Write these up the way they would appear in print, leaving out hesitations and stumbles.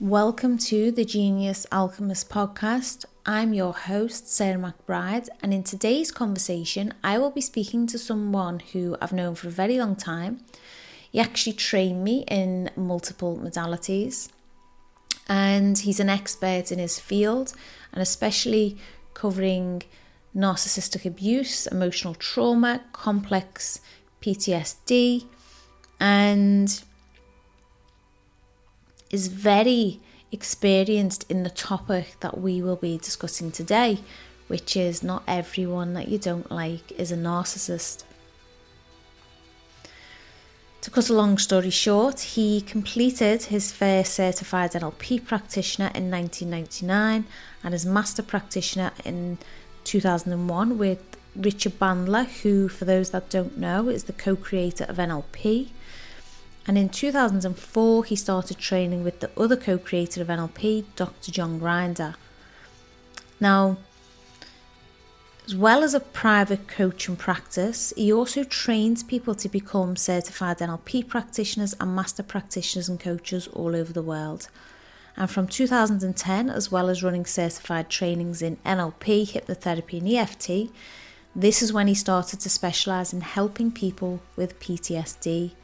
Welcome to the Genius Alchemist podcast. I'm your host, Sarah McBride, and in today's conversation, I will be speaking to someone who I've known for a very long time. He actually trained me in multiple modalities, and he's an expert in his field, and especially covering narcissistic abuse, emotional trauma, complex PTSD, and is very experienced in the topic that we will be discussing today, which is not everyone that you don't like is a narcissist. To cut a long story short, he completed his first Certified NLP Practitioner in 1999 and his Master Practitioner in 2001 with Richard Bandler, who, for those that don't know, is the co-creator of NLP. And in 2004, he started training with the other co-creator of NLP, Dr. John Grinder. Now, as well as a private coach and practice, he also trains people to become certified NLP practitioners and master practitioners and coaches all over the world. And from 2010, as well as running certified trainings in NLP, hypnotherapy and EFT, this is when he started to specialise in helping people with PTSD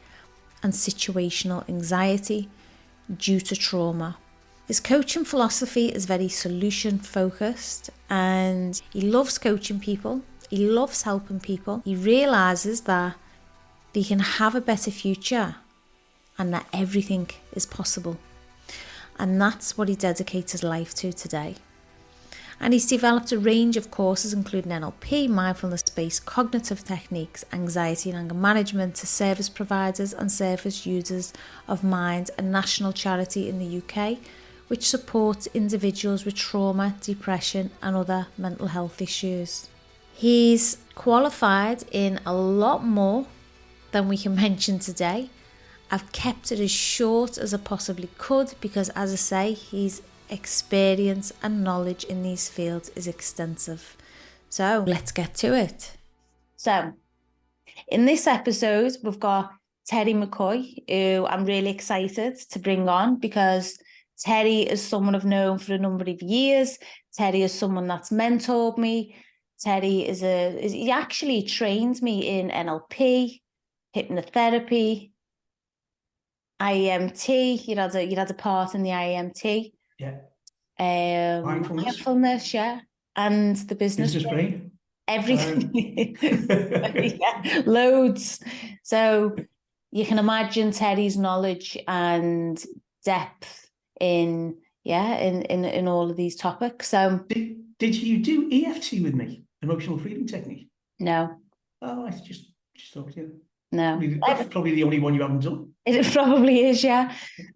and situational anxiety due to trauma. His coaching philosophy is very solution focused and he loves coaching people, he loves helping people. He realises that they can have a better future and that everything is possible. And that's what he dedicates his life to today. And he's developed a range of courses including NLP, mindfulness-based cognitive techniques, anxiety and anger management to service providers and service users of Mind, a national charity in the UK, which supports individuals with trauma, depression and other mental health issues. He's qualified in a lot more than we can mention today. I've kept it as short as I possibly could because, as I say, his experience and knowledge in these fields is extensive. So let's get to it. So in this episode, we've got Terry McCoy, who I'm really excited to bring on because Terry is someone I've known for a number of years. Terry is someone that's mentored me. Terry he actually trained me in NLP, hypnotherapy, IEMT. You'd had a part in the IEMT. Yeah. Mindfulness, yeah, and the business brain. Everything. Yeah, loads. So you can imagine Terry's knowledge and depth in all of these topics. So did you do EFT with me? Emotional freedom technique? No. Oh, I just thought you. No. That's probably the only one you haven't done. It probably is, yeah.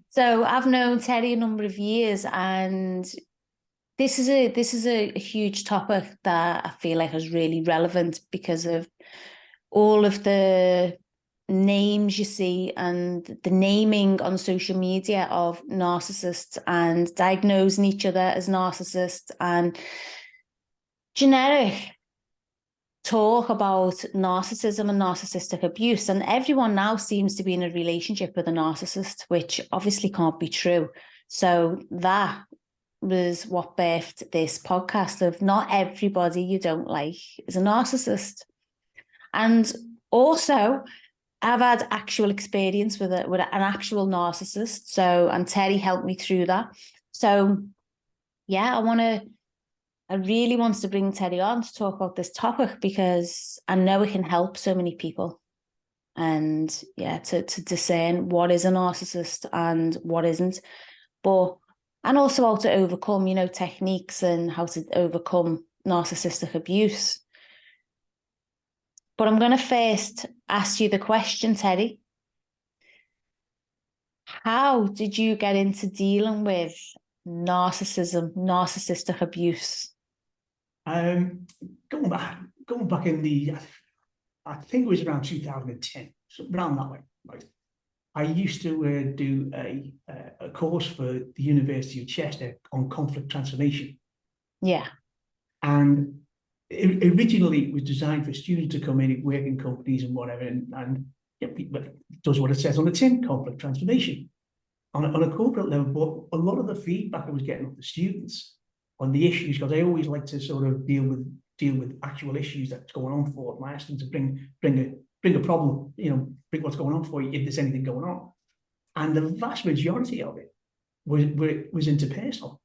So I've known Terry a number of years, and this is a huge topic that I feel like is really relevant because of all of the names you see and the naming on social media of narcissists and diagnosing each other as narcissists and generic talk about narcissism and narcissistic abuse. And everyone now seems to be in a relationship with a narcissist, which obviously can't be true. So that was what birthed this podcast of not everybody you don't like is a narcissist. And also, I've had actual experience with an actual narcissist. So, and Terry helped me through that. So, yeah, I really want to bring Terry on to talk about this topic because I know it can help so many people. And yeah, to discern what is a narcissist and what isn't. And also how to overcome, techniques and how to overcome narcissistic abuse. But I'm going to first ask you the question, Terry. How did you get into dealing with narcissistic abuse? Going back in I think it was around 2010, so around that way. Right. I used to do a course for the University of Chester on conflict transformation. Yeah. And originally it was designed for students to come in and work in companies and whatever, and it does what it says on the tin, conflict transformation. on a corporate level, but a lot of the feedback I was getting off the students on the issues, because I always like to sort of deal with actual issues that's going on for them. I asked them to bring a problem, bring what's going on for you if there's anything going on. And the vast majority of it was interpersonal.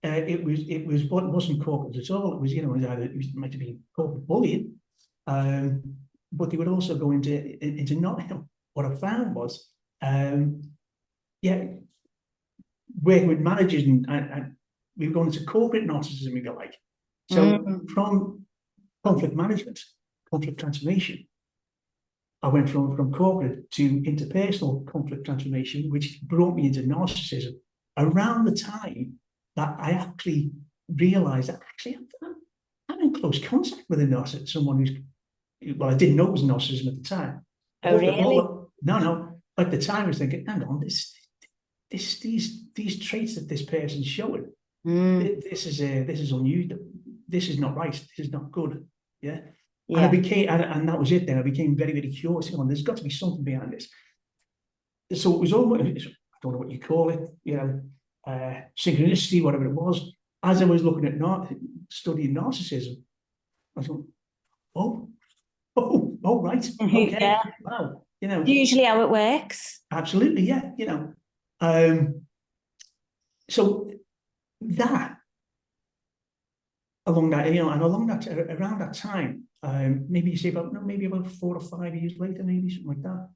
It wasn't corporate at all. It was, it might have been corporate bullying, but they would also go into not. What I found was, working with managers and we were going into corporate narcissism, if you like. So from conflict management, conflict transformation, I went from corporate to interpersonal conflict transformation, which brought me into narcissism around the time that I actually realized that I'm in close contact with a narcissist, someone who's, well, I didn't know it was narcissism at the time. Oh, really? No. At the time, I was thinking, hang on, these traits that this person's showing, this is unusual. This is not right. This is not good. Yeah. And I became, and that was it. Then I became very, very curious. There's got to be something behind this. So it was almost, I don't know what you call it, synchronicity, whatever it was. As I was looking at studying narcissism, I thought, oh, right, okay, Yeah. wow, Usually how it works. Absolutely, yeah, so that along that, around that time, maybe you say about 4 or 5 years later, maybe something like that.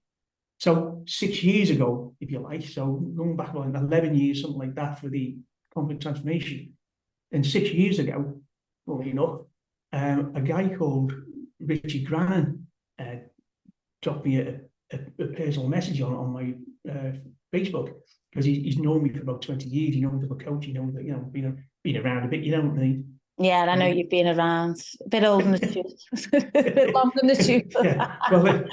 So 6 years ago, if you like, so going back about 11 years, something like that, for the conflict transformation. And 6 years ago, well, a guy called Richard Bandler dropped me a personal message on my Facebook, because he's known me for about 20 years. He knows I'm a coach. He knows that, been around a bit, what I mean? Yeah, and I know you've been around a bit older than the tooth, a bit longer than the tooth. Yeah, well,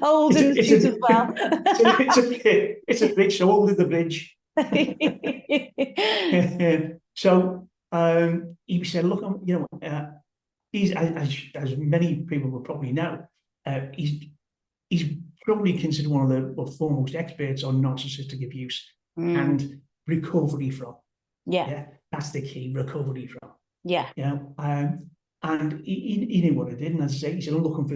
old in the tooth as well. It's a bridge, so old in the bridge. So he said, look, he's, as many people will probably know, he's probably considered one of the foremost experts on narcissistic abuse and recovery from. Yeah, that's the key, recovery from. Yeah. And he knew what I did, and as I say, he said, I'm looking for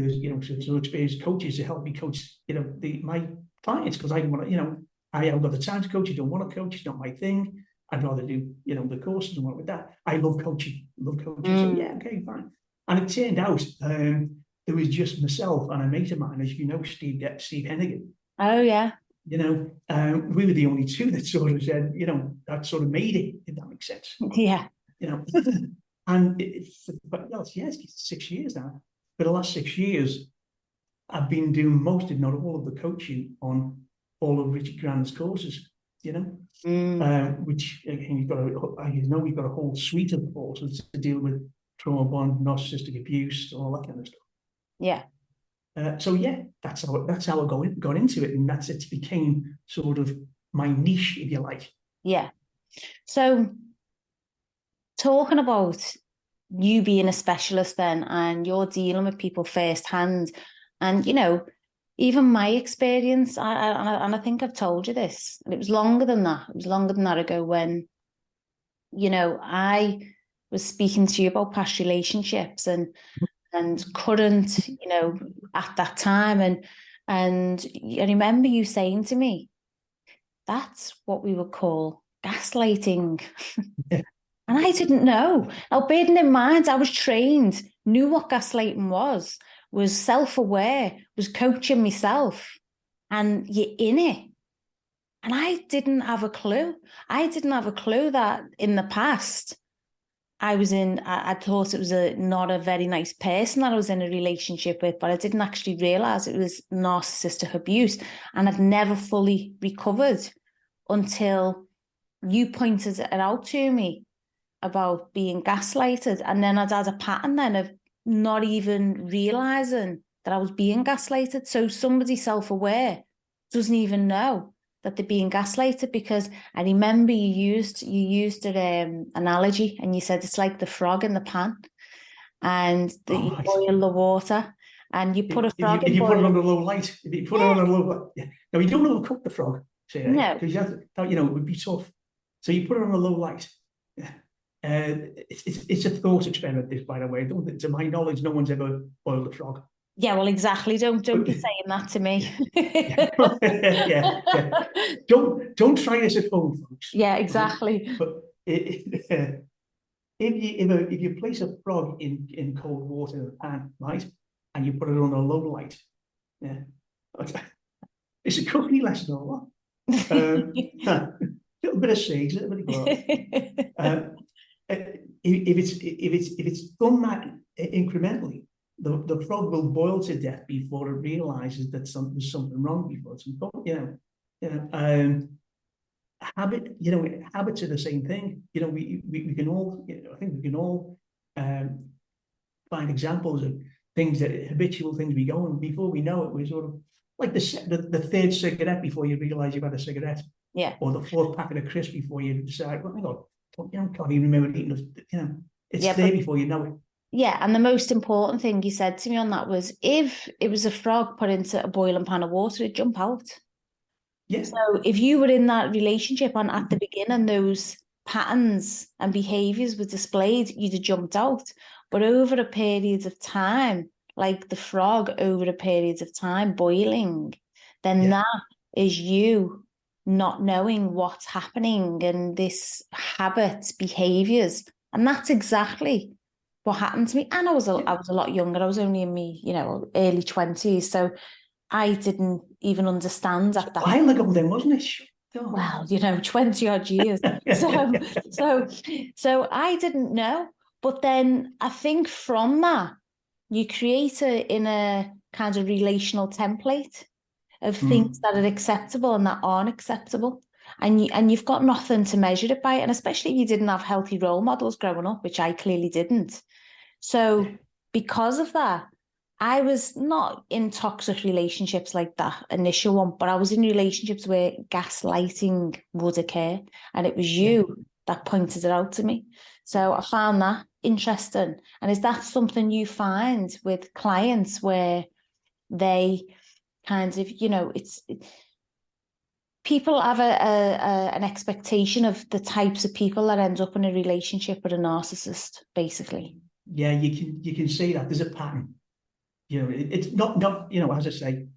some experienced coaches to help me coach, my clients, because I don't want to, I haven't got the time to coach. I don't want to coach. It's not my thing. I'd rather do, the courses and work with that. I love coaching. So yeah, okay, fine. And it turned out there was just myself and a mate of mine, as you know, Steve Hennigan. Oh yeah. We were the only two that sort of said, that sort of made it, if that makes sense. Yeah. And it's 6 years now. For the last 6 years, I've been doing most, if not all, of the coaching on all of Richard Bandler's courses, which again, we've got a whole suite of courses to deal with trauma bond, narcissistic abuse, all that kind of stuff. Yeah. So yeah, that's how I got into it, and it became sort of my niche, if you like. Yeah. So talking about you being a specialist then, and you're dealing with people firsthand, and even my experience, and I think I've told you this, and it was longer than that. It was longer than that ago when, I was speaking to you about past relationships and current, at that time. And I remember you saying to me, that's what we would call gaslighting. Yeah. And I didn't know. Now, bearing in mind, I was trained, knew what gaslighting was self-aware, was coaching myself, and you're in it. And I didn't have a clue. I didn't have a clue that in the past I thought it was not a very nice person that I was in a relationship with, but I didn't actually realize it was narcissistic abuse. And I'd never fully recovered until you pointed it out to me about being gaslighted. And then I'd had a pattern then of not even realizing that I was being gaslighted. So somebody self-aware doesn't even know that they're being gaslighted, because I remember you used an analogy, and you said it's like the frog in the pan, and you boil the water, and you put a frog in. You put it on a low light. If you put it on a low light, yeah. Now you don't overcook the frog. say No. because it would be tough. So you put it on a low light. It's a thought experiment. This, by the way, to my knowledge, no one's ever boiled a frog. Yeah, well, exactly. Don't be saying that to me. Yeah. Don't try this at home, folks. Yeah, exactly. But if you place a frog in cold water in a pan, right, and you put it on a low light, yeah, it's a cooking lesson or what? Little bit of sage, a little bit of garlic. If it's done that incrementally, the frog will boil to death before it realizes that there's something wrong before it's habits are the same thing. We can all, I think we can all find examples of things habitual things we go, and before we know it, we're sort of like the third cigarette before you realize you've had a cigarette. Yeah. Or the fourth packet of crisps before you decide, well, hang on, can't even remember eating it. It's there before you know it. Yeah, and the most important thing you said to me on that was, if it was a frog put into a boiling pan of water, it'd jump out. Yeah. So if you were in that relationship and at the beginning those patterns and behaviours were displayed, you'd have jumped out. But over a period of time, like the frog over a period of time boiling, then that is you not knowing what's happening and this habit behaviours. And that's exactly what happened to me. And I was a lot younger. I was only in my, early 20s. So I didn't even understand at that. A while ago then, wasn't it? God. Well, 20 odd years. So I didn't know. But then I think from that, you create in a kind of relational template of things that are acceptable and that aren't acceptable. And you've got nothing to measure it by. And especially if you didn't have healthy role models growing up, which I clearly didn't. So because of that, I was not in toxic relationships like that initial one, but I was in relationships where gaslighting would occur. And it was you that pointed it out to me. So I found that interesting. And is that something you find with clients where they kind of, people have an expectation of the types of people that end up in a relationship with a narcissist, basically? Yeah, you can see that there's a pattern. It's not as I say,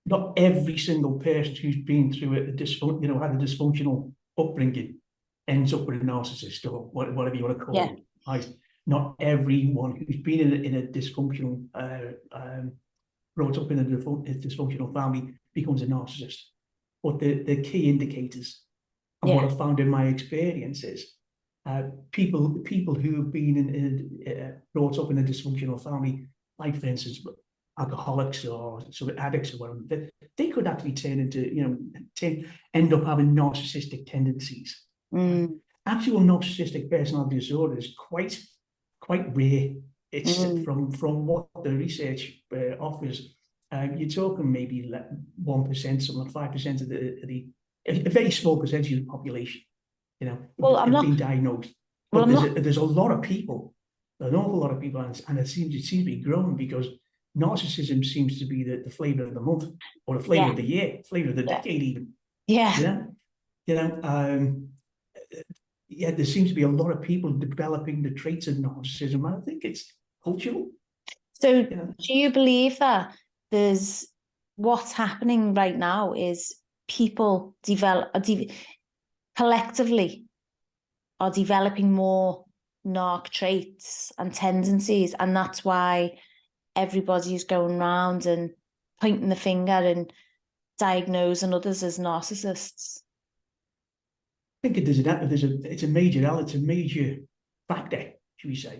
not every single person who's been through had a dysfunctional upbringing ends up with a narcissist or whatever you want to call it. Right? Not everyone who's been in a dysfunctional, brought up in a dysfunctional family becomes a narcissist. But the key indicators, and what I've found in my experience is, people who have been brought up in a dysfunctional family, like for instance alcoholics or sort of addicts or whatever, they could actually end up having narcissistic tendencies. Actual narcissistic personality disorder is quite rare. It's from what the research offers. You're talking maybe 1%, something like 5% of a very small percentage of the population, have been diagnosed. But there's a lot of people, an awful lot of people, and it seems to be growing because narcissism seems to be the flavor of the month or the flavor of the year, flavor of the decade, even. Yeah. There seems to be a lot of people developing the traits of narcissism, and I think it's cultural. So, do you believe that there's what's happening right now is people collectively are developing more narc traits and tendencies, and that's why everybody's going around and pointing the finger and diagnosing others as narcissists? I think it's a major factor, should we say?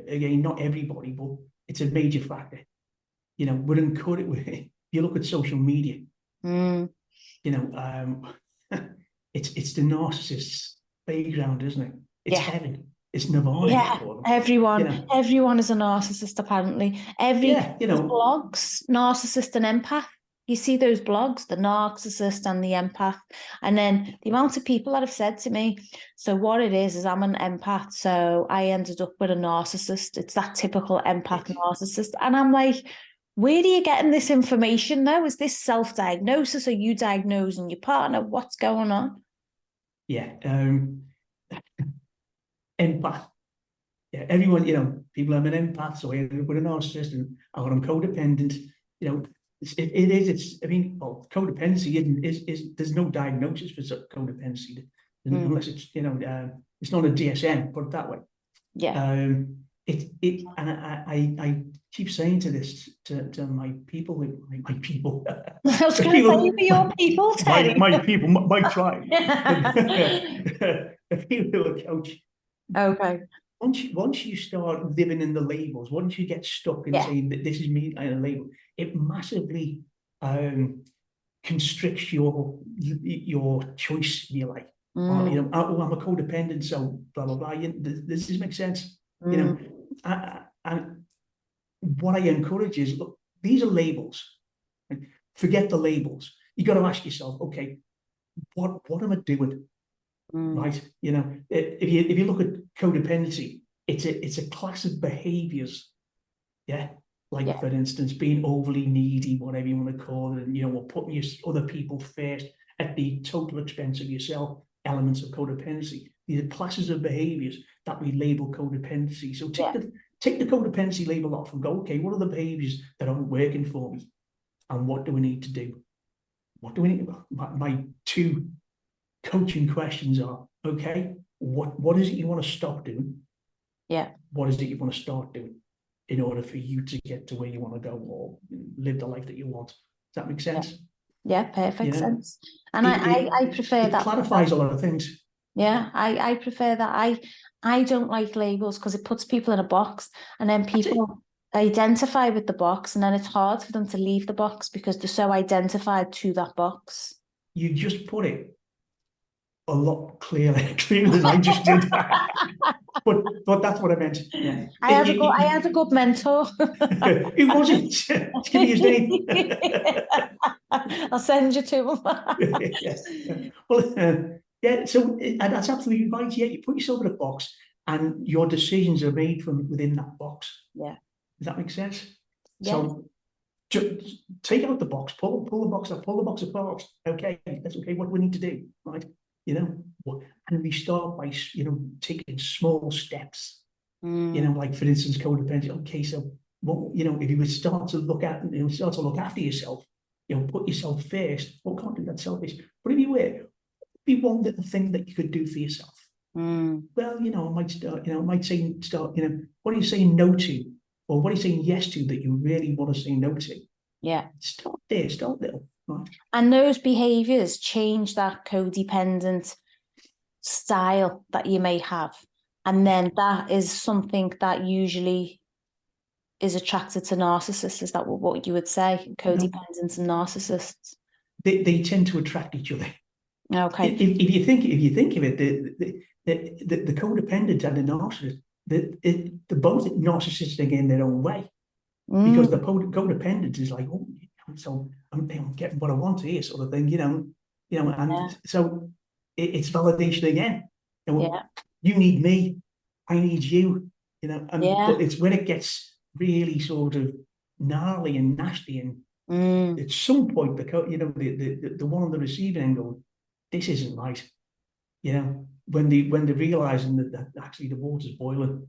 Again, not everybody, but it's a major factor. We're encouraged. If you look at social media, it's the narcissist's playground, isn't it? It's heaven. It's nirvana. Yeah, everyone is a narcissist, apparently. Blogs, narcissist and empath. You see those blogs, the narcissist and the empath. And then the amount of people that have said to me, so what it is I'm an empath, so I ended up with a narcissist. It's that typical empath narcissist. And I'm like, Where are you getting this information though? Is this self-diagnosis? Are you diagnosing your partner? What's going on? Yeah. Empath. Yeah, everyone, people have an empath, so with a narcissist, and I'm codependent. I mean, well, codependency there's no diagnosis for codependency unless it's, it's not a DSM, put it that way. Yeah. And I keep saying to my people, my people. I was going to say for your people, Teddy. My people, my tribe. The people who are coach. Okay. Once you start living in the labels, once you get stuck in saying that this is me and a label, it massively constricts your choice. You're like, I'm a codependent, so blah blah blah. Does this make sense? And what I encourage is, look, these are labels. Right? Forget the labels. You got to ask yourself, okay, what am I doing? Right? If you look at codependency, it's a class of behaviors. Yeah. Like, for instance, being overly needy, whatever you want to call it, and we're putting other people first at the total expense of yourself, elements of codependency. These are classes of behaviors that we label codependency. So take the codependency label off and go, okay, what are the behaviors that aren't working for me? And what do we need to do? What do we need? My two coaching questions are, okay, what is it you want to stop doing? Yeah. What is it you want to start doing in order for you to get to where you want to go or live the life that you want? Does that make sense? Yeah, perfect sense. And I prefer that. It clarifies a lot of things. Yeah, I prefer that. I don't like labels because it puts people in a box, and then people identify with the box, and then it's hard for them to leave the box because they're so identified to that box. You just put it a lot clearer than I just did. but that's what I meant. Yeah. I had a good mentor. Who was it? Give me his name. I'll send you to him. Yes. Well, yeah. So that's absolutely right. Yeah, you put yourself in a box, and your decisions are made from within that box. Yeah. Does that make sense? Yeah. So just take out the box, pull the box up, pull the box apart. Okay, that's okay. What do we need to do, right? And we start by taking small steps. Like, for instance, codependency. Okay, so if you would start to look after yourself, put yourself first. Well, can't do that selfish. But if you were, be one little thing that you could do for yourself. Well, I might start. I might say start. What are you saying no to, or what are you saying yes to that you really want to say no to? Yeah. Start there. Start little. Right. And those behaviors change that codependent style that you may have. And then that is something that usually is attracted to narcissists. Is that what you would say? Codependents and narcissists? They tend to attract each other. Okay. If you think of it, the codependent and the narcissist, they're both narcissistic in their own way. Because the codependent is like, oh, so I'm getting what I want here, sort of thing, and so it's validation again. You need me, I need you, but it's when it gets really sort of gnarly and nasty, and at some point the one on the receiving end goes, this isn't right, when they're realizing that actually the water's boiling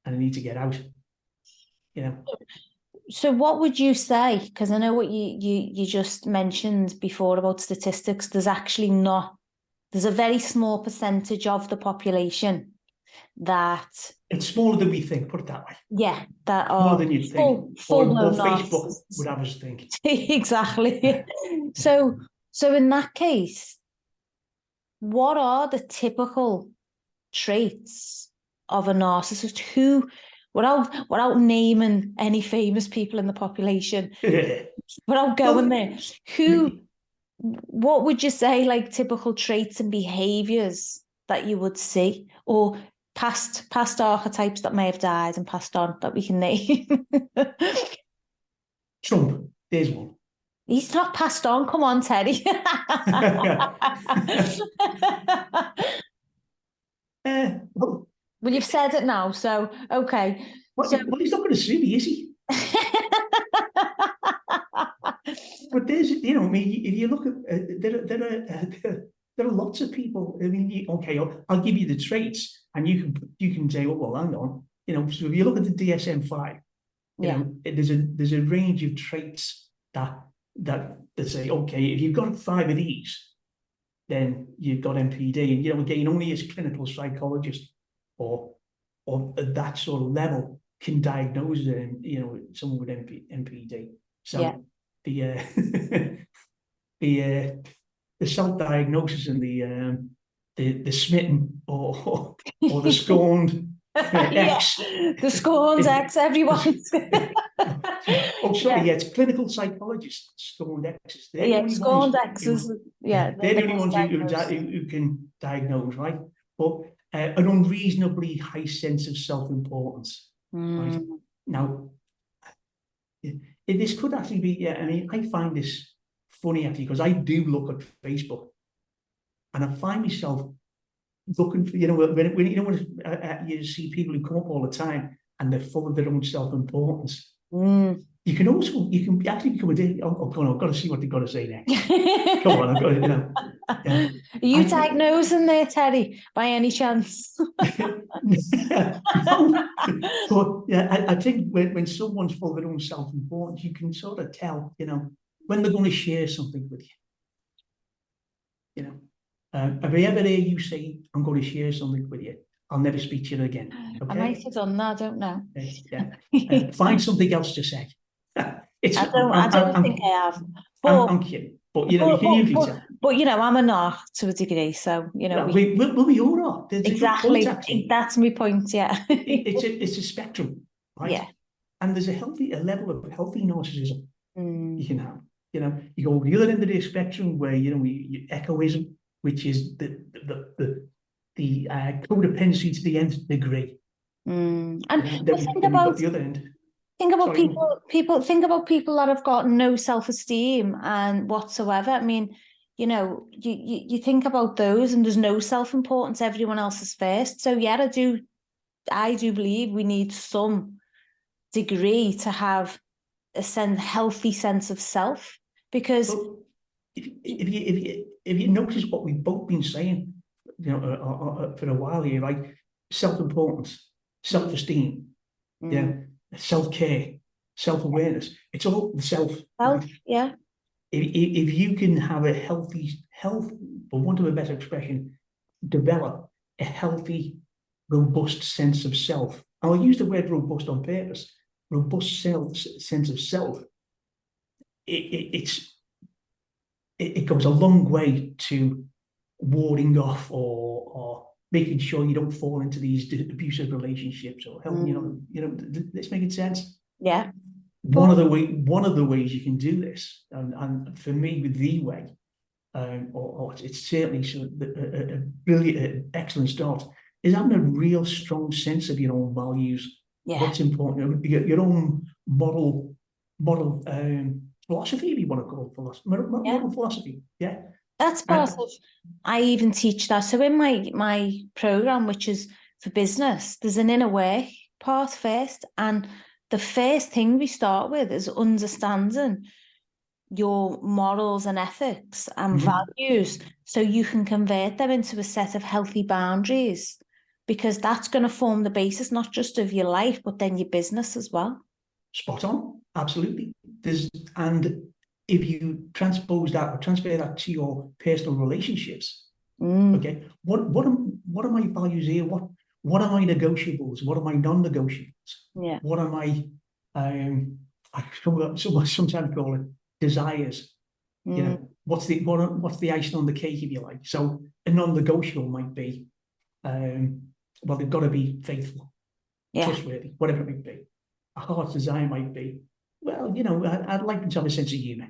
and they need to get out. So what would you say? Because I know what you just mentioned before about statistics. There's a very small percentage of the population that... It's smaller than we think, put it that way. Yeah, that are... More than you'd think. Or Facebook would have us think. Exactly. So in that case, what are the typical traits of a narcissist who... Without naming any famous people in the population, without going there, what would you say, like, typical traits and behaviours that you would see, or past archetypes that may have died and passed on that we can name? Trump, there's one. He's not passed on. Come on, Teddy. Well, you've said it now, so okay. Well, he's not going to sue me, is he? But there's, you know, I mean, if you look at there are lots of people. I mean, okay, I'll give you the traits, and you can say, oh, well, hang on, you know. So if you look at the DSM-5, you know, there's a range of traits that say, okay, if you've got 5 of these, then you've got MPD, and you know, again, only as clinical psychologists or at that sort of level can diagnose you know, someone with MPD. So the self-diagnosis and the smitten or the scorned X. The scorned X, everyone's. Oh, sorry, it's clinical psychologists, scorned X's. Scorned X's. They're the only ones who can diagnose, right? But an unreasonably high sense of self-importance. Right? Now, this could actually be, I mean, I find this funny actually, because I do look at Facebook and I find myself looking for, you know, when you see people who come up all the time and they're full of their own self-importance. You can actually become a day. Oh, come on, I've got to see what they've got to say next. Come on, I've got to, you know. Are you diagnosing there, Terry, by any chance? No. But yeah, I think when someone's full of their own self-importance, you can sort of tell, you know, when they're going to share something with you. You know, have I ever heard you say, I'm going to share something with you, I'll never speak to you again? Okay? I might have done that, I don't know. Yeah. Find something else to say. I don't think I have. I'm kidding. But you know, but you know, I'm a narc to a degree, so you know. Well, we all are. Exactly. That's my point. Yeah. it's a spectrum, right? Yeah. And there's a level of healthy narcissism you can have. You know, you go the other end of the spectrum where you know you egoism, which is the codependency to the nth degree. And think about the other end. Think about people that have got no self-esteem and whatsoever. I mean, you know, you think about those and there's no self-importance, everyone else is first. So yeah, I do believe we need some degree to have a healthy sense of self, because if you notice what we've both been saying, you know, for a while here, right? Self-importance, self-esteem, you know, self-care, self-awareness. It's all the self. Right? Yeah. If you can have a health, for want of a better expression, develop a healthy, robust sense of self. I'll use the word robust on purpose. Robust sense of self. It goes a long way to warding off or making sure you don't fall into these abusive relationships or helping you know. This making sense? Yeah. One of the ways you can do this, and for me, with the way, it's certainly a brilliant, excellent start, is having a real strong sense of your own values. Yeah. What's important, your own model philosophy, if you want to call it model philosophy. Yeah. That's part of, I even teach that. So in my program, which is for business, there's an inner work part first. And the first thing we start with is understanding your morals and ethics and values, so you can convert them into a set of healthy boundaries, because that's going to form the basis, not just of your life, but then your business as well. Spot on. Absolutely. And if you transfer that to your personal relationships, okay, what are my values here? What are my negotiables? What are my non-negotiables? Yeah. What are my I sometimes call it desires. You know, what's the icing on the cake, if you like? So a non-negotiable might be, well, they've got to be faithful, trustworthy, whatever it might be. A heart's desire might be, well, you know, I'd like them to have a sense of humour.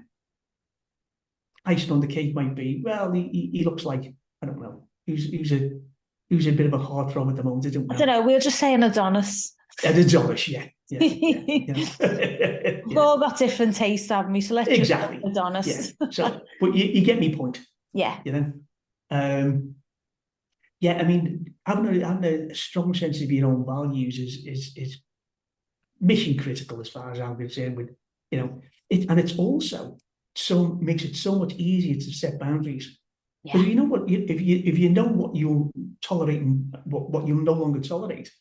Icing on the cake might be, well, he looks like, I don't know, who's a bit of a heartthrob at the moment. I don't know. We'll just say an Adonis. An Adonis, yeah. We've all got different tastes, haven't we? So let's just say Adonis. Yeah. So, but you get me point. Yeah. You know. Yeah, I mean, having a strong sense of your own values is mission critical as far as I'm concerned. With and it's also makes it so much easier to set boundaries. Because you know what, if you know what you'll tolerate and what you'll no longer tolerate,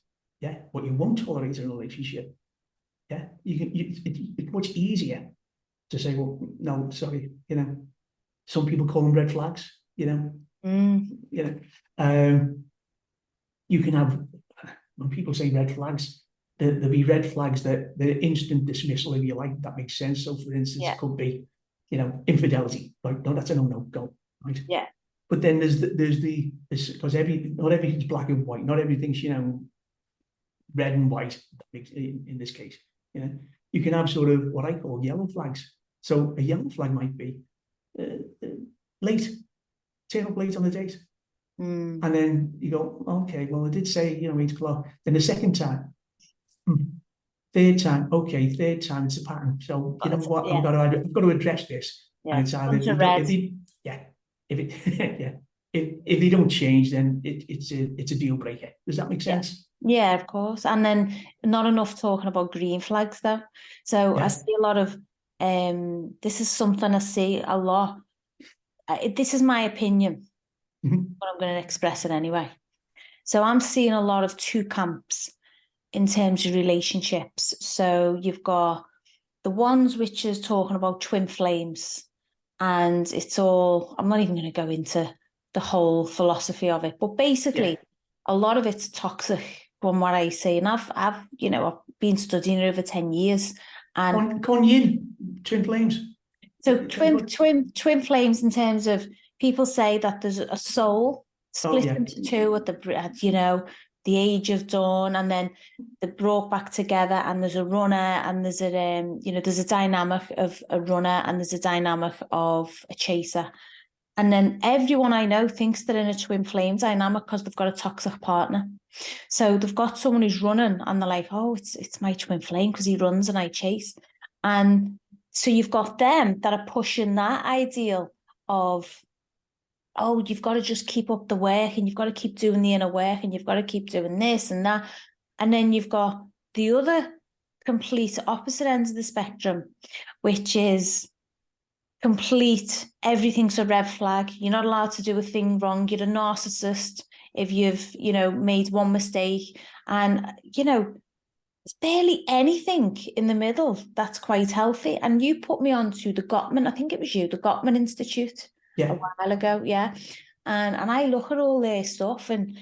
what you won't tolerate in a relationship, it's much easier to say, well, no, sorry, some people call them red flags, you can have, when people say red flags, there'll be red flags that the instant dismissal, if you like, that makes sense. So for instance, it could be, infidelity, like, no, that's a no, go, right? Yeah. But then there's because not everything's black and white, not everything's, red and white, in this case, you can have sort of what I call yellow flags. So a yellow flag might be late, turn up late on the date. And then you go, okay, well, I did say, 8 o'clock. Then the second time, third time, okay, third time, it's a pattern. So you know what, I've got to address this. Yeah. And it's either if they don't change, then it's a deal breaker. Does that make sense? Yeah, of course. And then not enough talking about green flags though. So I see a lot of this is something I see a lot. This is my opinion, but I'm going to express it anyway. So I'm seeing a lot of two camps in terms of relationships. So you've got the ones which is talking about twin flames, and it's all, I'm not even going to go into the whole philosophy of it, but basically a lot of it's toxic from what I see. And I've been studying it over 10 years. And twin flames. So twin flames in terms of people say that there's a soul split into two at the age of dawn, and then they're brought back together, and there's a runner, and there's a dynamic of a runner, and there's a dynamic of a chaser. And then everyone I know thinks they're in a twin flame dynamic because they've got a toxic partner. So they've got someone who's running and they're like, oh, it's my twin flame because he runs and I chase. And so you've got them that are pushing that ideal of, oh, you've got to just keep up the work, and you've got to keep doing the inner work, and you've got to keep doing this and that. And then you've got the other complete opposite end of the spectrum, which is complete, everything's a red flag. You're not allowed to do a thing wrong. You're a narcissist if you've, made one mistake. And, there's barely anything in the middle that's quite healthy. And you put me onto the Gottman, I think it was you, the Gottman Institute a while ago. Yeah. And I look at all their stuff and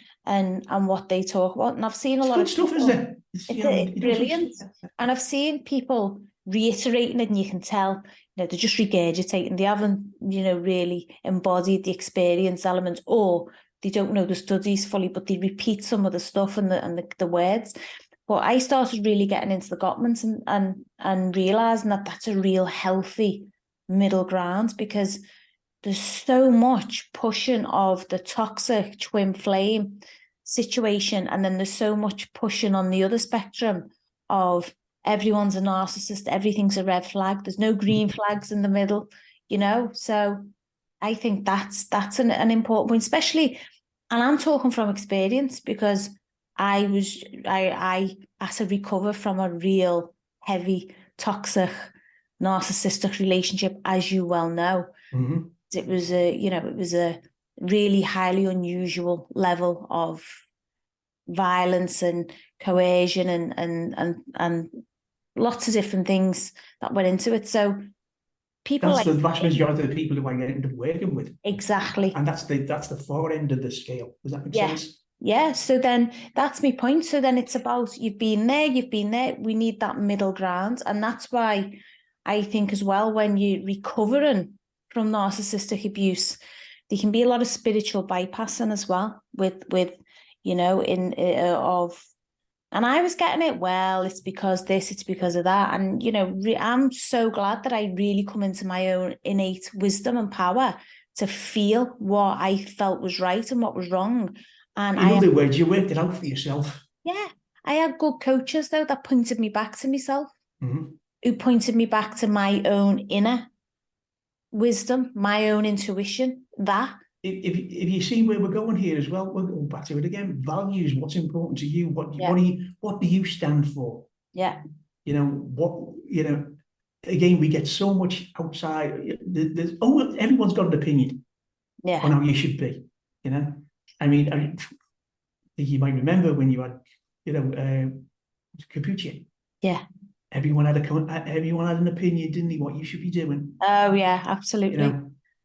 what they talk about. And I've seen a lot of stuff, isn't it? It's brilliant. And I've seen people reiterating it, and you can tell, they're just regurgitating. They haven't, really embodied the experience element, or they don't know the studies fully, but they repeat some of the stuff and the words. But I started really getting into the Gottmans and realizing that that's a real healthy middle ground, because there's so much pushing of the toxic twin flame situation, and then there's so much pushing on the other spectrum of everyone's a narcissist, everything's a red flag, there's no green flags in the middle, so I think that's an important point, especially, and I'm talking from experience, because I had to recover from a real heavy toxic narcissistic relationship, as you well know. It was a really highly unusual level of violence and coercion and lots of different things that went into it. So people, that's the vast majority of the people who I end up working with. Exactly. And that's the far end of the scale. Does that make sense? Yeah. So then that's my point. So then it's about, you've been there. We need that middle ground. And that's why I think as well, when you're recovering from narcissistic abuse, there can be a lot of spiritual bypassing as well with and I was getting it, well, it's because this, it's because of that. And, I'm so glad that I really come into my own innate wisdom and power to feel what I felt was right and what was wrong. And in other words, you worked it out for yourself. Yeah. I had good coaches, though, that pointed me back to myself, who pointed me back to my own inner wisdom, my own intuition, that. If you see where we're going here as well, we'll go back to it again. Values, what's important to you? What do you stand for? Yeah. again, we get so much outside. Everyone's got an opinion on how you should be. I mean, I think you might remember when you had, computer. Yeah. Everyone had an opinion, didn't they? What you should be doing. Oh yeah, absolutely.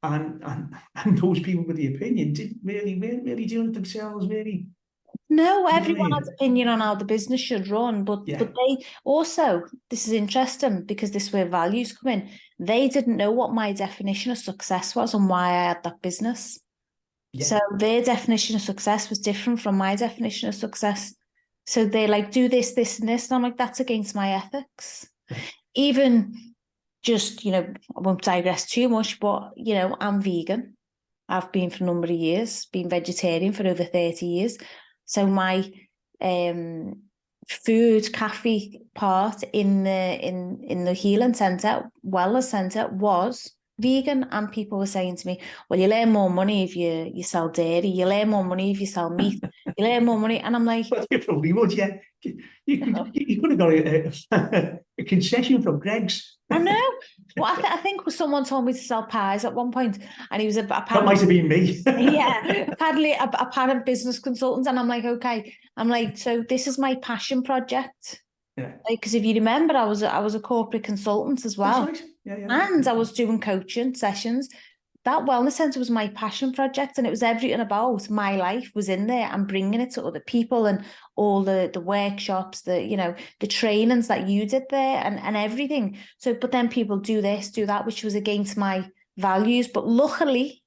And those people with the opinion weren't really doing it themselves, really. No, everyone has opinion on how the business should run, but they also, this is interesting because this is where values come in. They didn't know what my definition of success was and why I had that business. Yeah. So their definition of success was different from my definition of success. So they like, do this, this, and this. And I'm like, that's against my ethics. Even just, I won't digress too much, but, I'm vegan. I've been for a number of years, been vegetarian for over 30 years. So my food cafe part in the healing centre, wellness centre, was vegan, and people were saying to me, well, you'll earn more money if you sell dairy, you'll earn more money if you sell meat, you'll earn more money. And I'm like, well, you probably would, yeah. You could have got a concession from Greg's. I know. Well, I think someone told me to sell pies at one point, and he was that might have been me. Yeah, apparently a part of business consultant, and I'm like, okay. I'm like, so this is my passion project. Yeah. Because if you remember, I was a corporate consultant as well. That's right. Yeah. And I was doing coaching sessions. That wellness centre was my passion project, and it was everything about my life was in there, and bringing it to other people, and all the workshops, the trainings that you did there, and everything. So, but then people do this, do that, which was against my values. But luckily,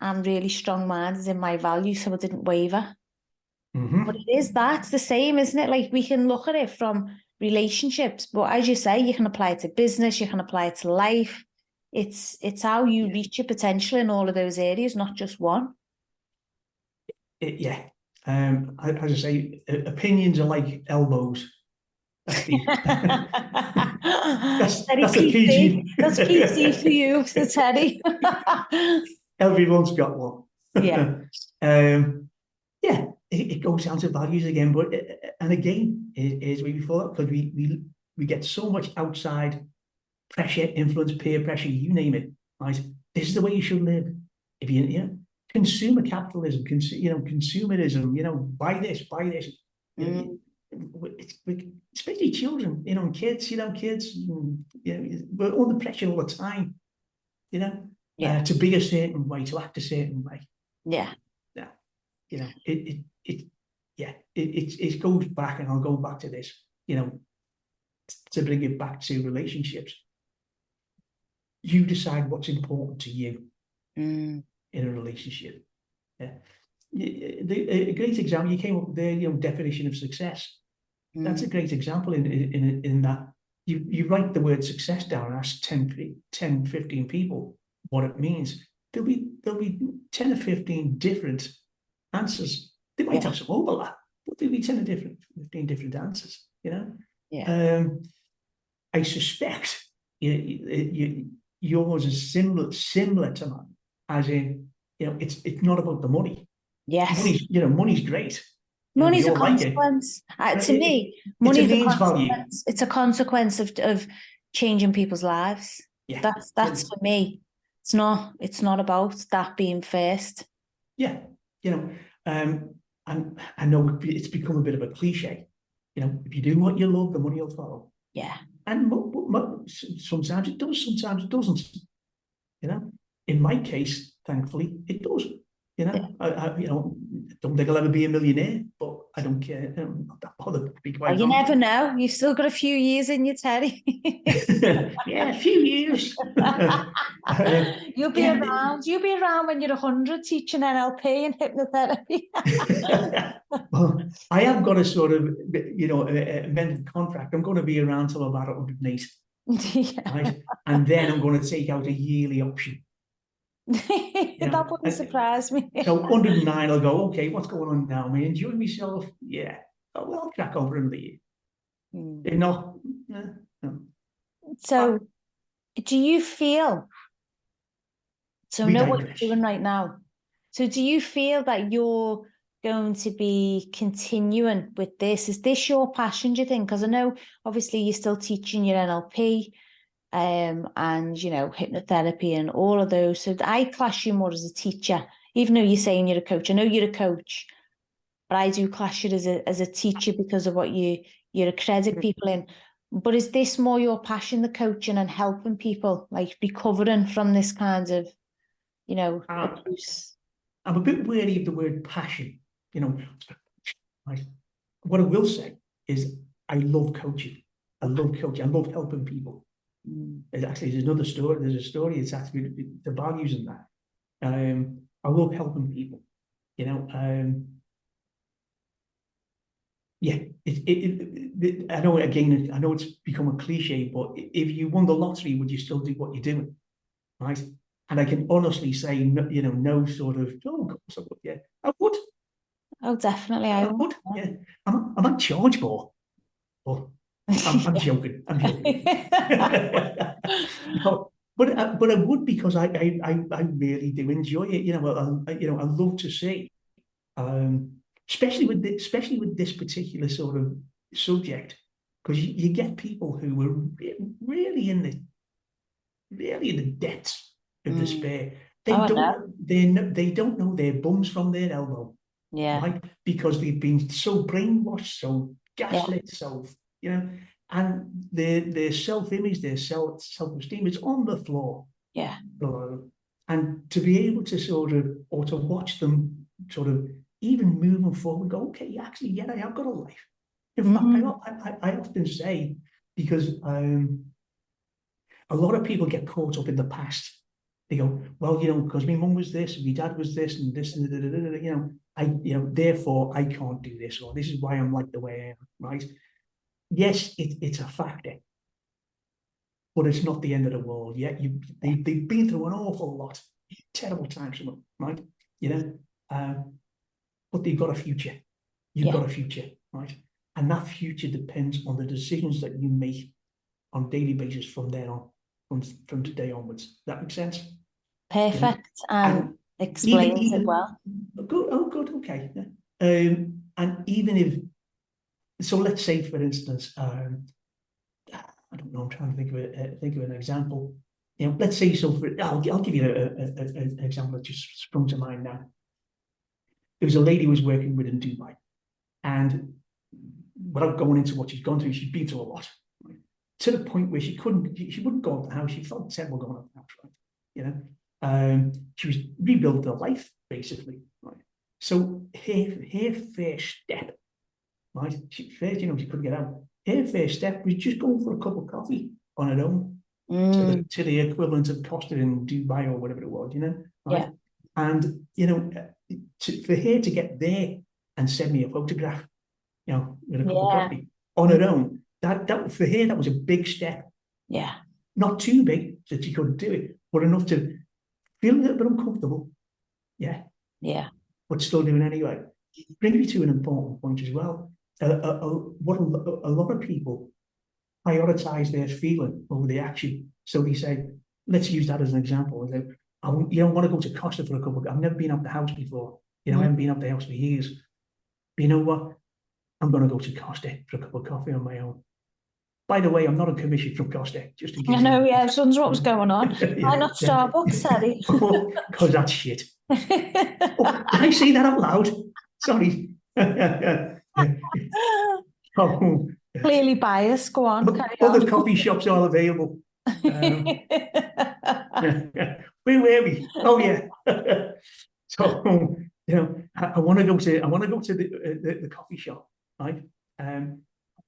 I'm really strong-minded in my values, so I didn't waver. Mm-hmm. But that's the same, isn't it? Like, we can look at it from relationships, but as you say, you can apply it to business, you can apply it to life. It's how you reach your potential in all of those areas, not just one. As I say, opinions are like elbows. That's the PG. That's PC for you, so Teddy. Everyone's got one. Yeah. It goes down to values again, but and again, is where we fall, because we get so much outside pressure, influence, peer pressure, you name it. Right? This is the way you should live. If consumer capitalism, consumerism, buy this. Especially children, kids, we're under pressure all the time, to be a certain way, to act a certain way. Yeah. It goes back, and I'll go back to this, to bring it back to relationships. You decide what's important to you in a relationship. Yeah. A great example, you came up with the definition of success. That's a great example in that you write the word success down and ask 10, 15 people what it means. There'll be 10 or 15 different answers. They might have some overlap, but there'll be 10 or 15 different answers, I suspect yours is similar to mine, as in, it's not about the money. Yes. Money's great. Money's a consequence. To me, money's a consequence. It's a consequence of changing people's lives. Yeah. That's for me. It's not about that being first. Yeah. And I know it's become a bit of a cliche. If you do what you love, the money will follow. Yeah. And sometimes it does, sometimes it doesn't. In my case, thankfully, it does. I don't think I'll ever be a millionaire, but I don't care. I'm not that bothered, to be quite honest. You never know. You've still got a few years in you, Teddy. Yeah, a few years. You'll be around. You'll be around when you're 100 teaching NLP and hypnotherapy. Well, I have got a sort of, amended contract. I'm going to be around till about 108. Yeah. Right? And then I'm going to take out a yearly option. That wouldn't surprise me. So 109, I'll go, okay, what's going on now? Am I enjoying myself? Yeah. I'll crack over another year. If not, no. So, do you feel, know what you're doing right now. So do you feel that you're going to be continuing with this? Is this your passion, do you think? Because I know obviously you're still teaching your NLP and, you know, hypnotherapy and all of those. So I class you more as a teacher, even though you're saying you're a coach. I know you're a coach, but I do class you as a teacher because of what you accredit people in. But is this more your passion, the coaching and helping people like recovering from this kind of, you know, abuse? I'm a bit wary of the word passion, you know. What I will say is I love coaching. I love coaching. I love helping people. Actually, there's another story. There's a story. It's actually the values in that. I love helping people. You know. Yeah. I know. Again, I know it's become a cliche, but if you won the lottery, would you still do what you're doing? Right. And I can honestly say, you know, no sort of. Oh, of course I would. Yeah, I would. Oh, definitely. I would. Yeah. I might charge more. But I'm joking. I'm joking. No, but I would, because I really do enjoy it. You know, I love to see, especially with this particular sort of subject, because you get people who are really in the depths of despair. They don't know their bums from their elbow. Yeah. Right? Because they've been so brainwashed, so gaslit, so, you know, and their self-image, their self-esteem is on the floor. Yeah. And to be able to sort of, or to watch them sort of even moving forward, go, okay, actually, yeah, I have got a life. In fact, I often say, because a lot of people get caught up in the past. They go, well, you know, because my mum was this, and my dad was this, and this, and you know, therefore I can't do this, or this is why I'm like the way I am, right? Yes, it's a factor, but it's not the end of the world. Yeah, they've been through an awful lot, terrible times, right? You know, but they've got a future. You've got a future, right? And that future depends on the decisions that you make on a daily basis from there on, from today onwards. Does that make sense? Perfect. And explains it well. Good. Oh, good. Okay. And even if, so let's say, for instance, I don't know. I'm trying to think of an example. You know, let's say, so I'll give you an example that just sprung to mind now. There was a lady who was working with in Dubai, and without going into what she's gone through, she'd been through a lot, right? To the point where she wouldn't go out the house. She felt terrible going out the house, right? You know, she was rebuilt her life basically, right? So her first step, right? First, you know, she couldn't get out. Her first step was just going for a cup of coffee on her own, to the equivalent of Costa in Dubai or whatever it was, you know, right? Yeah. And you know, for her to get there and send me a photograph, you know, with a cup of coffee on her own, that for her, that was a big step. Yeah. Not too big that she couldn't do it, but enough to feel a little bit uncomfortable. Yeah. Yeah. But still doing it anyway. Brings me to an important point as well. What a lot of people prioritize their feeling over the action. So they say, let's use that as an example. They, you don't want to go to Costa for a couple of, I've never been up the house before. You know, I haven't been up the house for years. But you know what? I'm going to go to Costa for a cup of coffee on my own. By the way, I'm not a commission from Costa. Just to give I know, yeah, I was wondering what was going on. Why not Starbucks, Eddie? Because that's shit. Oh, did I say that out loud? Sorry. Oh, clearly biased. Go on. Other coffee shops are available. Where were we? Oh yeah. So you know, I want to go to the coffee shop, right?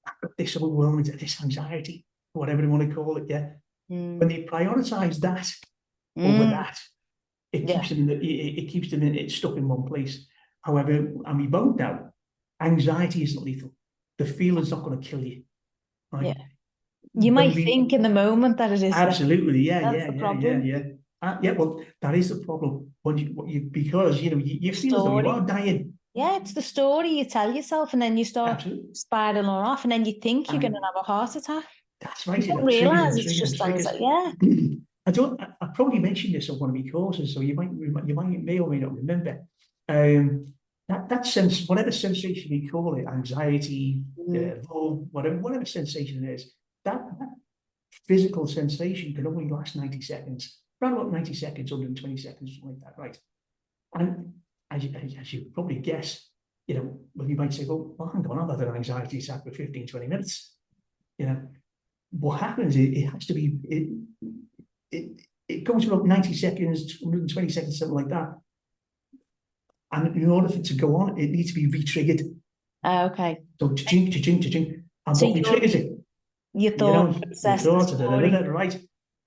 I've got this overwhelming, this anxiety, whatever you want to call it. Yeah. When they prioritize that over that, it keeps them it's stuck in one place. However, and we both know, anxiety isn't lethal. The feeling's not going to kill you. Right? Yeah. You might think in the moment that it is. Absolutely, yeah. Yeah, well, that is the problem. Because you know you feel as though you are dying. Yeah, it's the story you tell yourself, and then you start spiraling off, and then you think you're going to have a heart attack. That's right. You don't realise it's just anxiety. Yeah. I probably mentioned this on one of my courses, so you may or may not remember. that sense, whatever sensation we call it, anxiety, love, whatever sensation it is, that physical sensation can only last 90 seconds, around about 90 seconds, 120 seconds, something like that, right? And as you probably guess, well, you might say, well, hang on, I've had an anxiety attack for 15, 20 minutes. What happens is it has to be, it goes about 90 seconds, 120 seconds, something like that. And in order for it to go on, it needs to be re-triggered. Okay. So cha-ching, cha-ching, cha-ching. And So what re-triggers it? Your thought process, Right?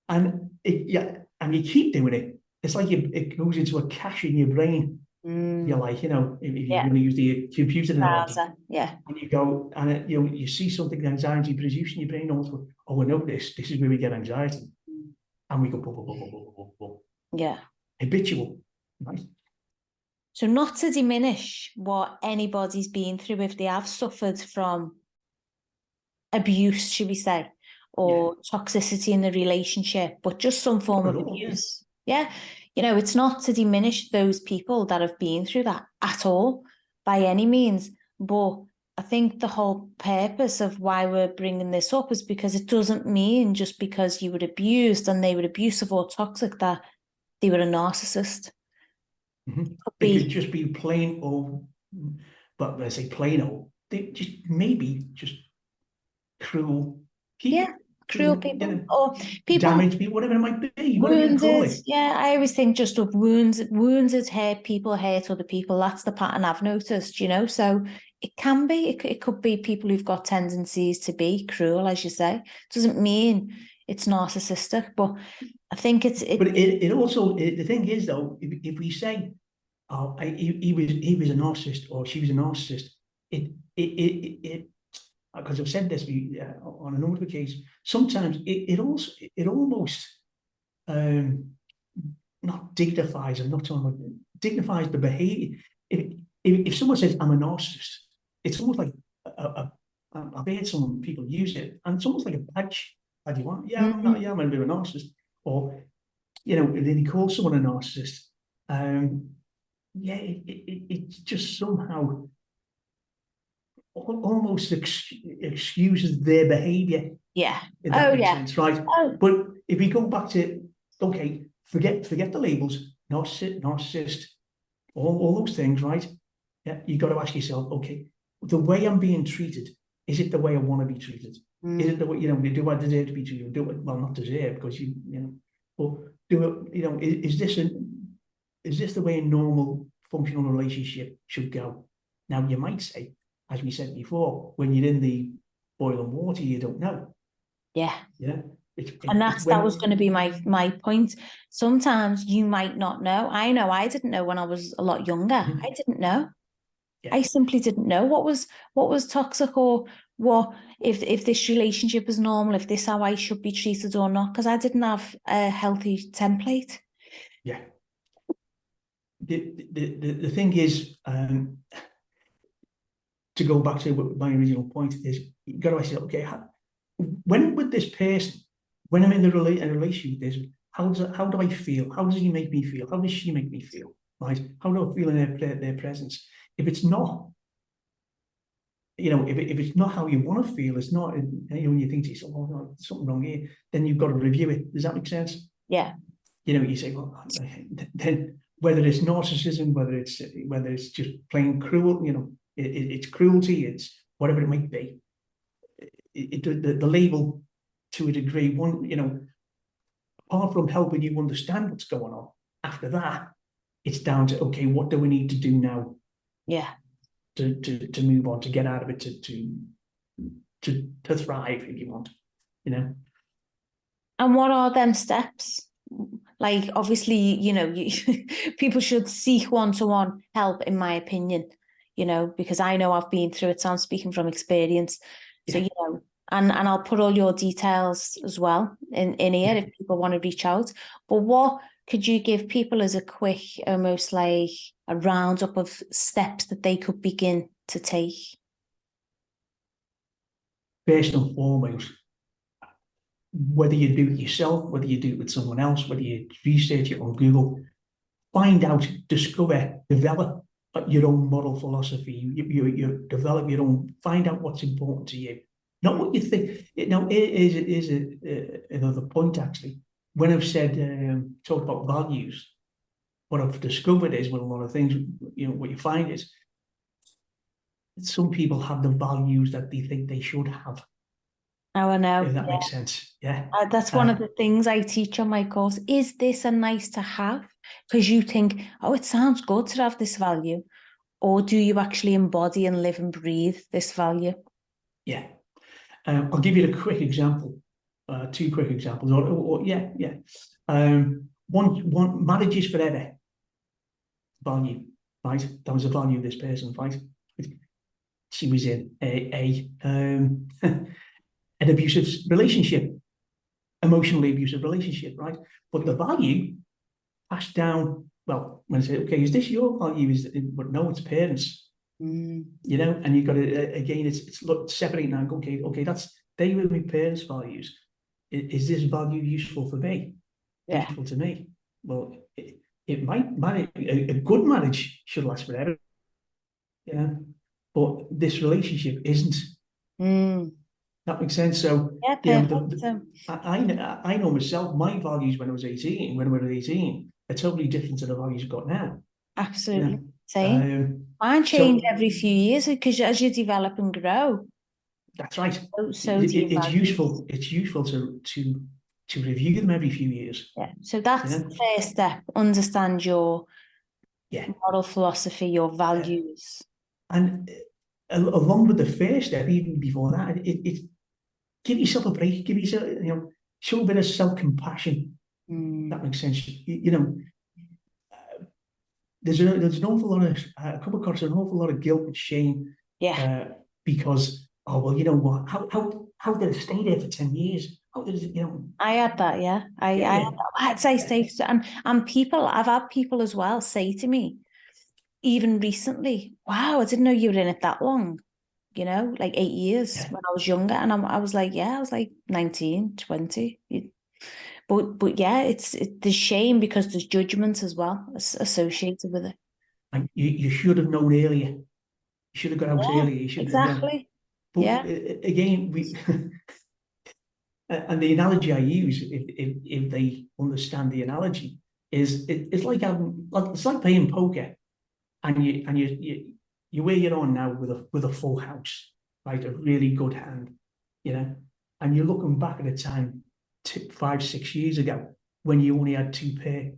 And and you keep doing it. It's like it goes into a cache in your brain. You're like, if you really use the computer analogy, and you go and you see something anxiety produce in your brain, also, oh, I know this is where we get anxiety, and we go boom, boom, boom, boom, boom, boom, boom. Yeah, habitual, right? So not to diminish what anybody's been through if they have suffered from abuse, should we say, or toxicity in the relationship, but just some form of abuse. Yeah. It's not to diminish those people that have been through that at all, by any means. But I think the whole purpose of why we're bringing this up is because it doesn't mean just because you were abused and they were abusive or toxic that they were a narcissist. Mm-hmm. It could just be plain old, but when I say plain old, they just maybe just cruel people. Cruel people or people damaged people, whatever it might be, whatever wounded, you call it. Yeah, I always think just of wounded hurt people hurt other people. That's the pattern I've noticed, So it can be, it could be people who've got tendencies to be cruel, as you say. Doesn't mean it's narcissistic, but I think it's. But it also, the thing is though, if we say, oh, he was a narcissist or she was a narcissist, it because I've said this on a number of occasions, sometimes it almost not dignifies, I'm not talking about, dignifies the behavior. If someone says, I'm a narcissist, it's almost like I've heard some people use it, and it's almost like a badge. How do you want? Yeah, I'm not, yeah, I'm a bit of a narcissist. Or, if they call someone a narcissist, it just somehow almost excuses their behavior. Yeah. If that makes sense, right? But if we go back to, okay, forget the labels, narcissist, all those things, right? Yeah, you got to ask yourself, okay, the way I'm being treated, is it the way I want to be treated? Is it the way, do I deserve to be treated? Well, not deserve, because but is this the way a normal functional relationship should go? Now, you might say, as we said before, when you're in the boiling water, you don't know. Yeah. And that was going to be my point. Sometimes you might not know. I know I didn't know when I was a lot younger. I didn't know. I simply didn't know what was toxic, or what if this relationship is normal, if this is how I should be treated or not, because I didn't have a healthy template. Yeah. The thing is, to go back to my original point, is you got to ask yourself, okay, when with this person, when I'm in a relationship with this, how do I feel? How does he make me feel? How does she make me feel? Right? How do I feel in their presence? If it's not, if it's not how you want to feel, it's not, you think to yourself, oh no, there's something wrong here, then you've got to review it. Does that make sense? Yeah. You say, well, then whether it's narcissism, whether it's just plain cruel, it's cruelty, it's whatever it might be. The label, to a degree, apart from helping you understand what's going on, after that, it's down to, okay, what do we need to do now? Yeah. To move on, to get out of it, to thrive, if you want, And what are them steps? Like, obviously, people should seek one-to-one help, in my opinion, because I know I've been through it, so I'm speaking from experience. So, and I'll put all your details as well in here if people want to reach out. But what could you give people as a quick, almost like a roundup of steps that they could begin to take? First and foremost, whether you do it yourself, whether you do it with someone else, whether you research it on Google, find out, discover, develop your own moral philosophy. You develop your own, find out what's important to you, not what you think. Now, it is another point, actually. When I've said, talked about values, what I've discovered is, with a lot of things, what you find is some people have the values that they think they should have. Oh, I know. If that makes sense. Yeah. That's one of the things I teach on my course. Is this a nice to have? Because you think, oh, it sounds good to have this value. Or do you actually embody and live and breathe this value? Yeah. I'll give you a quick example. Two quick examples. One, marriage is forever. Value, right? That was a value of this person, right? She was in an abusive relationship, emotionally abusive relationship, right? But the value passed down. Well, when I say, okay, is this your value? But no, it's parents. And you've got to, again, it's separate now. Okay, they were my parents' values. Is this value useful for me? Yeah. Useful to me? Well, it might marry. A good marriage should last forever. But this relationship isn't. That makes sense. So yeah, I know myself, my values when I was 18, are totally different to the values I've got now. Absolutely. Same. Mine change every few years because as you develop and grow. That's right. So it's useful. It's useful to review them every few years. Yeah. So that's the first step. Understand your moral philosophy, your values. And along with the first step, even before that, it's give yourself a break. Give yourself, show a bit of self-compassion. That makes sense. There's an awful lot of come across an awful lot of guilt and shame. Yeah. Because well, you know what? How did it stay there for 10 years? How did it, I had that, yeah. I'd say and people, I've had people as well say to me, even recently, wow, I didn't know you were in it that long. Like 8 years when I was younger. And I was like, 19, 20. But yeah, it's the shame because there's judgment as well associated with it. And you should have known earlier. You should have got out earlier. You should exactly. But again, we and the analogy I use, if they understand the analogy, is it's like playing poker, and you wear your on now with a full house, right? A really good hand, and you're looking back at a time 5, 6 years ago when you only had 2 pair,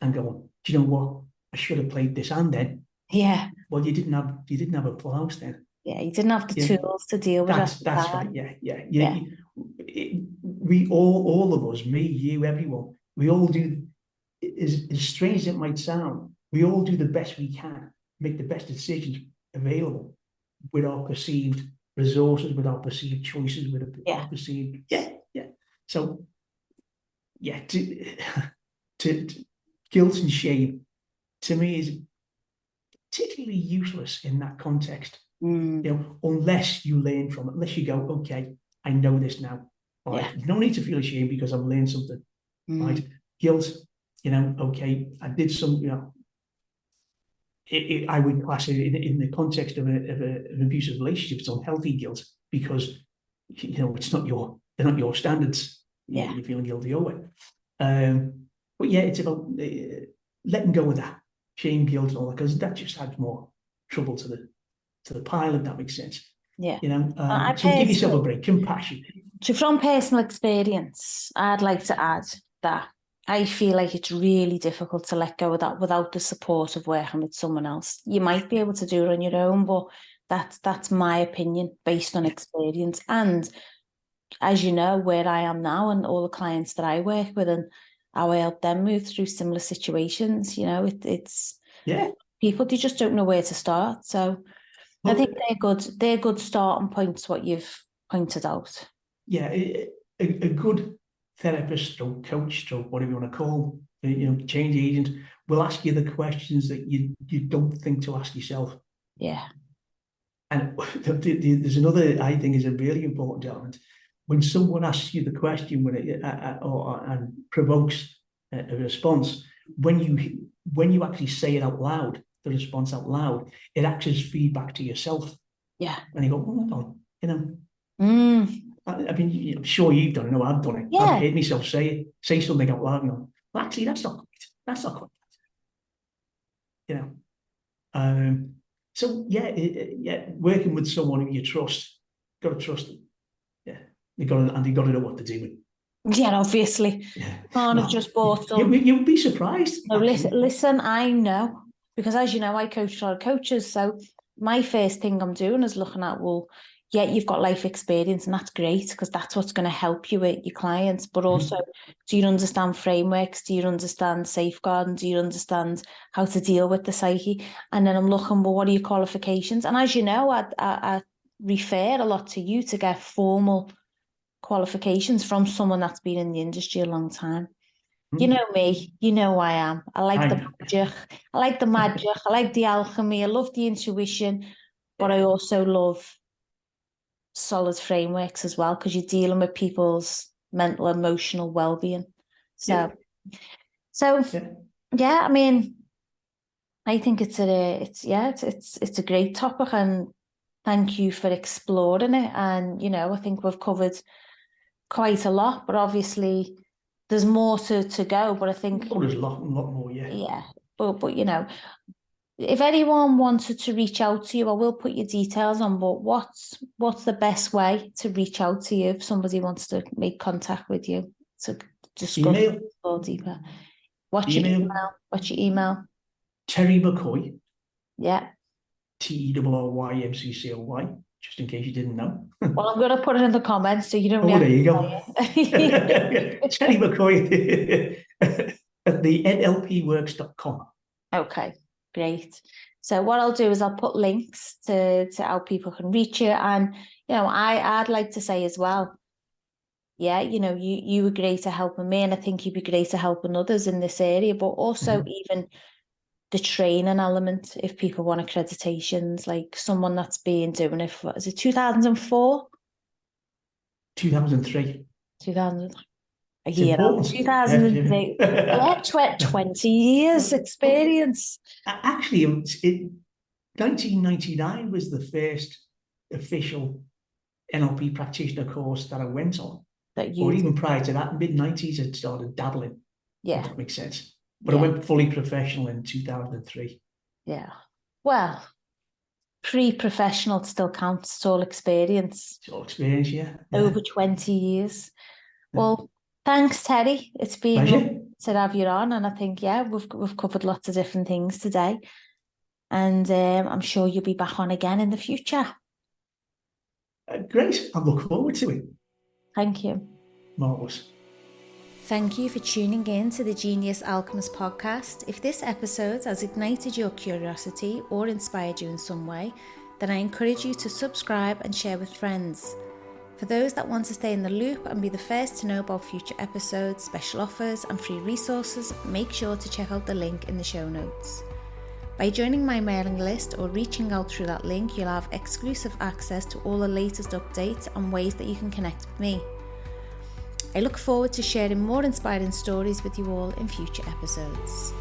and going, do you know what? I should have played this hand then. Yeah. Well, you didn't have a full house then. Yeah, you didn't have the tools to deal with it. That's right. Yeah. We all of us, me, you, everyone, we all do. As strange as it might sound, we all do the best we can, make the best decisions available with our perceived resources, with our perceived choices, with our perceived So to guilt and shame, to me, is particularly useless in that context. Unless you learn from it, unless you go, okay, I know this now. All right, no need to feel ashamed because I've learned something. Right, guilt, okay, I did some, I would class it in the context of an abusive relationship. It's unhealthy guilt because it's not they're not your standards. You're feeling guilty over it. But it's about letting go of that shame, guilt, and all that, because that just adds more trouble to the pile, if that makes sense. So give yourself a break, compassion. So from personal experience, I'd like to add that I feel like it's really difficult to let go of that without the support of working with someone else. You might be able to do it on your own, but that's my opinion based on experience. And as you know, where I am now and all the clients that I work with and how I help them move through similar situations, it's people, they just don't know where to start. So I think they're good starting points, what you've pointed out. Yeah, a good therapist or coach or whatever you want to call, change agent, will ask you the questions that you don't think to ask yourself. Yeah. And there's another, I think, is a really important element. When someone asks you the question and provokes a response, when you actually say it out loud, the response out loud, it acts as feedback to yourself. Yeah. And you go, oh, hold on, you know. I mean, I'm sure you've done it. No, I've done it. Yeah. I've heard myself say something out loud and go, well, actually, that's not quite. That's not quite. You know. So yeah, working with someone who you trust, got to trust them. Yeah, you got to know what to do with. Yeah, obviously. Yeah. Can't have just bought them. You would be surprised. No, listen, I know, because as you know, I coach a lot of coaches. So my first thing I'm doing is looking at, well, yeah, you've got life experience, and that's great, because that's what's going to help you with your clients. But also, do you understand frameworks? Do you understand safeguarding? Do you understand how to deal with the psyche? And then I'm looking, well, what are your qualifications? And as you know, I refer a lot to you to get formal qualifications from someone that's been in the industry a long time. You know me, you know I am. I like the magic. I like the magic. I like the alchemy. I love the intuition, but I also love solid frameworks as well, because you're dealing with people's mental, emotional well-being. So yeah, I mean, I think it's a great topic, and thank you for exploring it. And you know, I think we've covered quite a lot, but obviously there's more to go. But I think there's a lot more. Yeah, but you know, if anyone wanted to reach out to you, I will put your details on. But what's the best way to reach out to you if somebody wants to make contact with you to discuss a little deeper? What's your email? Terry McCoy. Yeah. TERRYMCCOY, just in case you didn't know. Well, I'm going to put it in the comments so you don't. There you go. Terry McCoy at the NLPworks.com. Okay, great. So what I'll do is I'll put links to how people can reach you. And, you know, I'd like to say as well, yeah, you know, you were great at helping me, and I think you'd be great at helping others in this area, but also even the training element, if people want accreditations, like someone that's been doing it for, is it 2004? 2003. 2000. A it's year important. 2003. Yeah, 20 years experience. Actually, 1999 was the first official NLP practitioner course that I went on. Or even prior to that, mid-90s, I'd started dabbling. Yeah. If that makes sense. But I went fully professional in 2003. Yeah. Well, pre-professional still counts. It's all experience. It's all experience, yeah. Over 20 years. Well, thanks, Terry. It's been lovely to have you on, and I think we've covered lots of different things today, and I'm sure you'll be back on again in the future. Great. I look forward to it. Thank you. Marvellous. Thank you for tuning in to the Genius Alchemist podcast. If this episode has ignited your curiosity or inspired you in some way, then I encourage you to subscribe and share with friends. For those that want to stay in the loop and be the first to know about future episodes, special offers and free resources, make sure to check out the link in the show notes. By joining my mailing list or reaching out through that link, you'll have exclusive access to all the latest updates and ways that you can connect with me. I look forward to sharing more inspiring stories with you all in future episodes.